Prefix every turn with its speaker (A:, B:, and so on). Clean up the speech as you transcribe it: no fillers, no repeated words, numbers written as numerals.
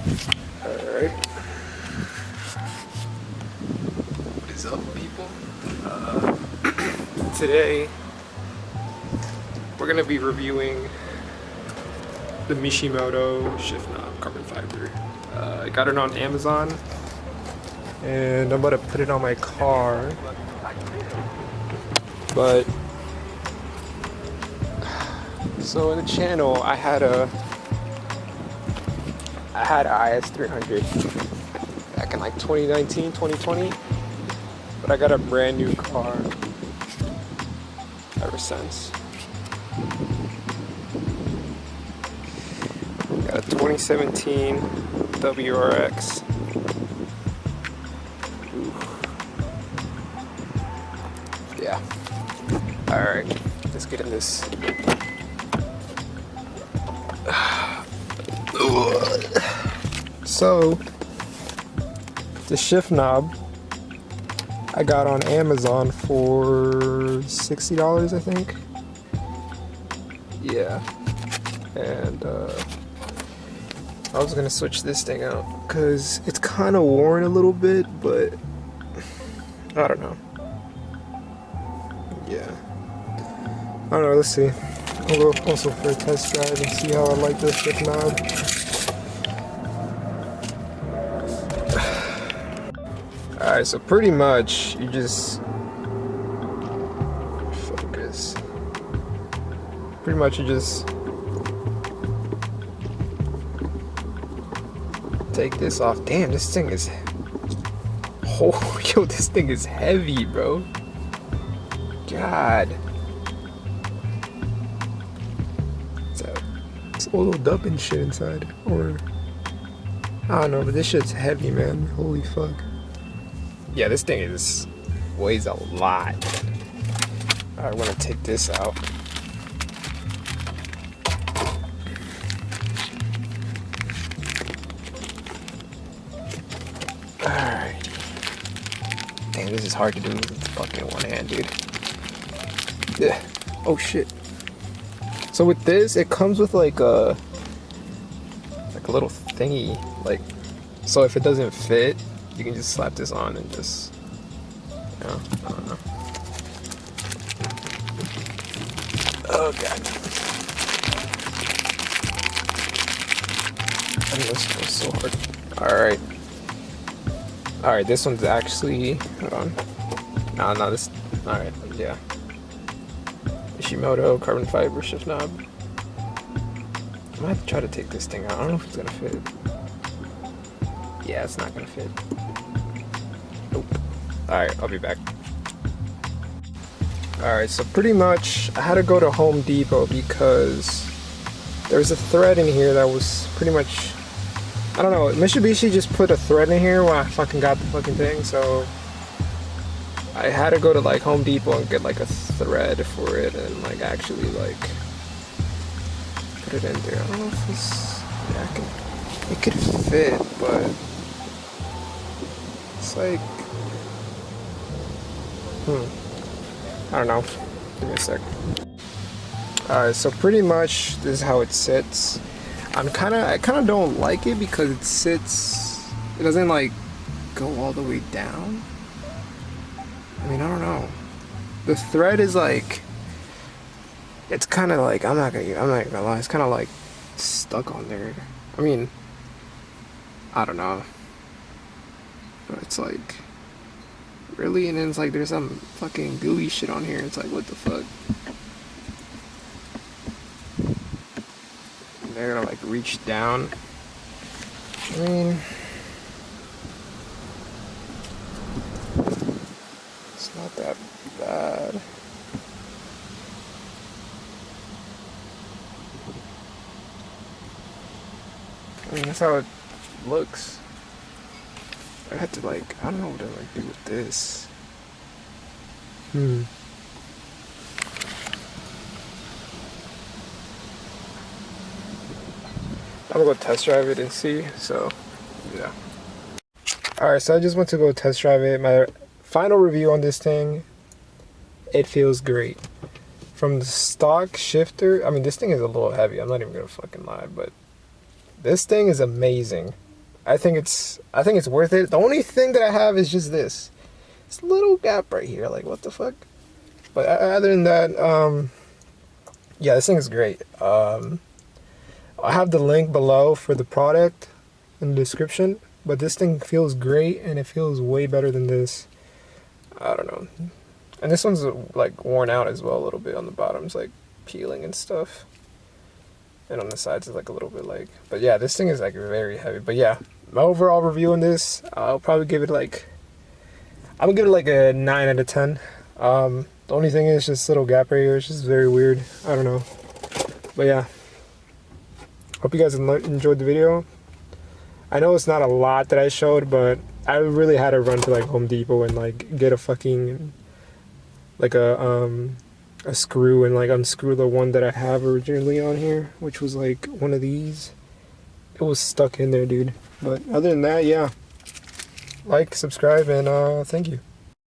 A: Alright. What is up, people? Today, we're gonna be reviewing the Mishimoto shift knob carbon fiber. I got it on Amazon, and I'm about to put it on my car. But so in the channel, I had a IS300 back in like 2019, 2020, but I got a brand new car ever since. Got a 2017 Wrx. Yeah. Alright, let's get in this. So, the shift knob I got on Amazon for $60, I think. Yeah. And I was gonna switch this thing out because it's kind of worn a little bit, but I don't know. Yeah. I don't know, let's see. I'll go also for a test drive and see how I like this shift knob. Alright, so pretty much you just focus. Pretty much you just take this off. Damn, this thing is, oh yo, this thing is heavy, bro. God. It's oiled up and shit inside. Or I don't know, but this shit's heavy, man. Holy fuck. Yeah, this thing weighs a lot. Alright, I'm gonna take this out. Alright. Damn, this is hard to do with fucking one hand, dude. Yeah. Oh shit. So with this, it comes with like a little thingy, like, so if it doesn't fit, you can just slap this on and just, you know, I don't know. Oh god. I mean, this goes so hard. Alright. Alright, this one's actually, hold on. No, this, alright, yeah. Mishimoto carbon fiber shift knob. I might have to try to take this thing out. I don't know if it's gonna fit. Yeah, it's not gonna fit. Nope. Alright, I'll be back. Alright, so pretty much I had to go to Home Depot because there's a thread in here that was pretty much, I don't know, Mitsubishi just put a thread in here when I fucking got the fucking thing, so I had to go to like Home Depot and get like a thread for it and like actually like put it in there. I don't know if this, yeah, it could fit, but it's like, I don't know. Give me a sec. Alright, so pretty much this is how it sits. I kind of don't like it because it doesn't like go all the way down. I mean, I don't know. The thread is like, it's kind of like, I'm not gonna lie, it's kind of like stuck on there. I mean, I don't know. But it's like, really? And then it's like, there's some fucking gooey shit on here. It's like, what the fuck? And they're gonna like reach down. I mean, it's not that bad. I mean, that's how it looks. I had to like, I don't know what to like do with this. I'm gonna go test drive it and see, so yeah. Alright, so I just went to go test drive it. My final review on this thing, it feels great. From the stock shifter, I mean, this thing is a little heavy, I'm not even gonna fucking lie, but this thing is amazing. I think it's worth it. The only thing that I have is just this little gap right here. Like, what the fuck? But other than that, yeah, this thing is great. I have the link below for the product in the description. But this thing feels great, and it feels way better than this. I don't know. And this one's like worn out as well a little bit on the bottoms, like peeling and stuff. And on the sides it's like a little bit like, but yeah, this thing is like very heavy. But yeah, my overall review on this, I'll probably give it like, I'm gonna give it like a 9 out of 10. The only thing is just little gap right here. It's just very weird. I don't know. But yeah, hope you guys enjoyed the video. I know it's not a lot that I showed, but I really had to run to like Home Depot and like get a fucking like a screw and like unscrew the one that I have originally on here, which was like one of these. It was stuck in there, dude. But other than that, yeah, like, subscribe, and thank you.